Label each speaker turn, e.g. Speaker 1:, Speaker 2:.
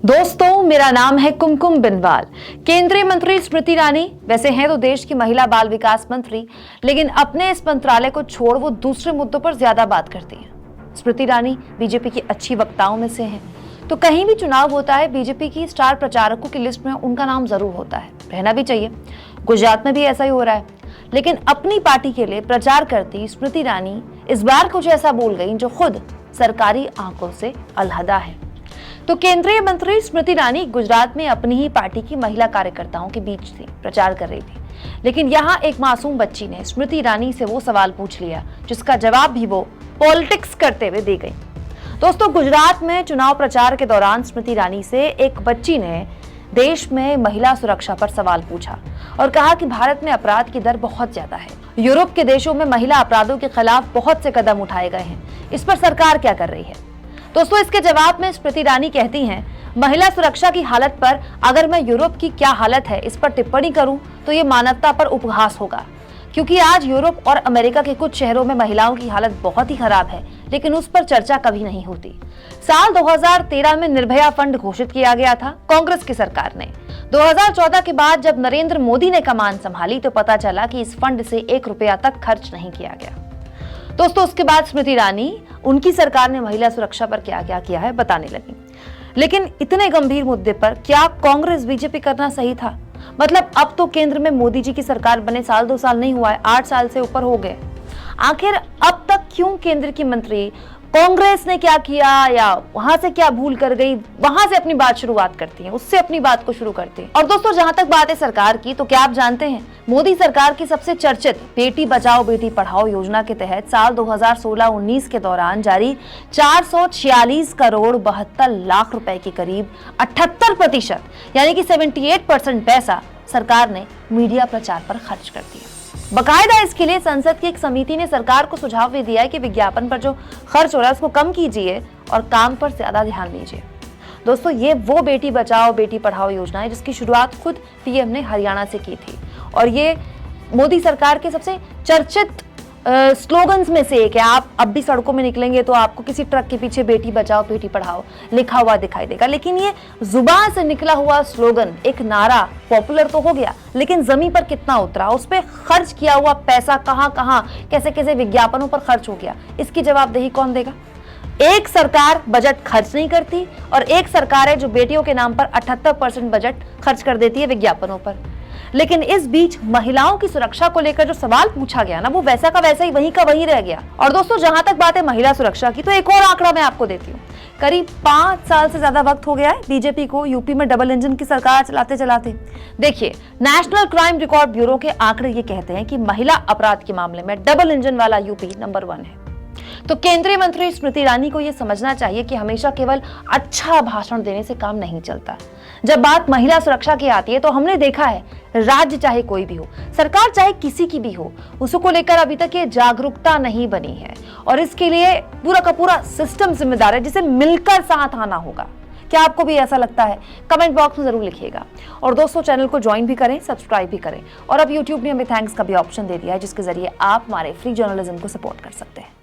Speaker 1: दोस्तों, मेरा नाम है कुमकुम बिनवाल। केंद्रीय मंत्री स्मृति ईरानी वैसे हैं तो देश की महिला बाल विकास मंत्री, लेकिन अपने इस मंत्रालय को छोड़ वो दूसरे मुद्दों पर ज्यादा बात करती हैं। स्मृति ईरानी बीजेपी की अच्छी वक्ताओं में से हैं, तो कहीं भी चुनाव होता है बीजेपी की स्टार प्रचारकों की लिस्ट में उनका नाम जरूर होता है, रहना भी चाहिए। गुजरात में भी ऐसा ही हो रहा है, लेकिन अपनी पार्टी के लिए प्रचार करती स्मृति ईरानी इस बार कुछ ऐसा बोल गई जो खुद सरकारी आंखों से अलहदा है। तो केंद्रीय मंत्री स्मृति ईरानी गुजरात में अपनी ही पार्टी की महिला कार्यकर्ताओं के बीच थी, प्रचार कर रही थी, लेकिन यहाँ एक मासूम बच्ची ने स्मृति ईरानी से वो सवाल पूछ लिया जिसका जवाब भी वो पॉलिटिक्स करते हुए दे गई। दोस्तों, गुजरात में चुनाव प्रचार के दौरान स्मृति ईरानी से एक बच्ची ने देश में महिला सुरक्षा पर सवाल पूछा और कहा कि भारत में अपराध की दर बहुत ज्यादा है। यूरोप के देशों में महिला अपराधों के खिलाफ बहुत से कदम उठाए गए हैं, इस पर सरकार क्या कर रही है? दोस्तों, इसके जवाब में स्मृति ईरानी कहती हैं, महिला सुरक्षा की हालत पर अगर मैं यूरोप की क्या हालत है इस पर टिप्पणी करूं तो ये मानवता पर उपहास होगा, क्योंकि आज यूरोप और अमेरिका के कुछ शहरों में महिलाओं की हालत बहुत ही खराब है, लेकिन उस पर चर्चा कभी नहीं होती। साल 2013 में निर्भया फंड घोषित किया गया था कांग्रेस की सरकार ने। 2014 के बाद जब नरेंद्र मोदी ने कमान संभाली तो पता चला कि इस फंड से 1 रुपया तक खर्च नहीं किया गया। दोस्तों, उसके बाद स्मृति ईरानी उनकी सरकार ने महिला सुरक्षा पर क्या क्या किया है बताने लगी। लेकिन इतने गंभीर मुद्दे पर क्या कांग्रेस बीजेपी करना सही था? मतलब अब तो केंद्र में मोदी जी की सरकार बने साल 2 साल नहीं हुआ है, 8 साल से ऊपर हो गए। आखिर अब तक क्यों केंद्र की मंत्री कांग्रेस ने क्या किया या वहां से क्या भूल कर गई, वहां से अपनी बात शुरुआत करती हैं, उससे अपनी बात को शुरू करती हैं। और दोस्तों, जहां तक बात है सरकार की, तो क्या आप जानते हैं मोदी सरकार की सबसे चर्चित बेटी बचाओ बेटी पढ़ाओ योजना के तहत साल 2016-19 के दौरान जारी 446 करोड़ 72 लाख रुपए के करीब 78% यानी कि 78% पैसा सरकार ने मीडिया प्रचार पर खर्च कर दिया। बकायदा इसके लिए संसद की एक समिति ने सरकार को सुझाव भी दिया है कि विज्ञापन पर जो खर्च हो रहा है उसको कम कीजिए और काम पर ज्यादा ध्यान दीजिए। दोस्तों, ये वो बेटी बचाओ बेटी पढ़ाओ योजना है जिसकी शुरुआत खुद पीएम ने हरियाणा से की थी, और ये मोदी सरकार के सबसे चर्चित स्लोगन्स में से एक है। आप अब भी सड़कों में निकलेंगे तो आपको किसी ट्रक के पीछे बेटी बचाओ बेटी पढ़ाओ लिखा हुआ दिखाई देगा। लेकिन ये जुबान से निकला हुआ स्लोगन, एक नारा पॉपुलर तो हो गया, लेकिन जमीन पर कितना उतरा, उस पर खर्च किया हुआ पैसा कहां कहां कैसे कैसे विज्ञापनों पर खर्च हो गया, इसकी जवाबदेही कौन देगा? एक सरकार बजट खर्च नहीं करती और एक सरकार है जो बेटियों के नाम पर 78% बजट खर्च कर देती है विज्ञापनों पर। लेकिन इस बीच महिलाओं की सुरक्षा को लेकर जो सवाल पूछा गया ना, वो वैसा का वैसा ही वहीं का वहीं रह गया। और दोस्तों, जहां तक बात है महिला सुरक्षा की, तो एक और आंकड़ा मैं आपको देती हूँ। करीब 5 साल से ज्यादा वक्त हो गया है बीजेपी को यूपी में डबल इंजन की सरकार चलाते चलाते। देखिए, नेशनल क्राइम रिकॉर्ड ब्यूरो के आंकड़े ये कहते हैं कि महिला अपराध के मामले में डबल इंजन वाला यूपी नंबर 1 है। तो केंद्रीय मंत्री स्मृति ईरानी को यह समझना चाहिए कि हमेशा केवल अच्छा भाषण देने से काम नहीं चलता। जब बात महिला सुरक्षा की आती है तो हमने देखा है, राज्य चाहे कोई भी हो, सरकार चाहे किसी की भी हो, उसको लेकर अभी तक ये जागरूकता नहीं बनी है, और इसके लिए पूरा का पूरा सिस्टम जिम्मेदार है, जिसे मिलकर साथ आना होगा। क्या आपको भी ऐसा लगता है? कमेंट बॉक्स में जरूर लिखिएगा। और दोस्तों, चैनल को ज्वाइन भी करें, सब्सक्राइब भी करें, और अब यूट्यूब ने हमें थैंक्स का भी ऑप्शन दे दिया है, जिसके जरिए आप हमारे फ्री जर्नलिज्म को सपोर्ट कर सकते हैं।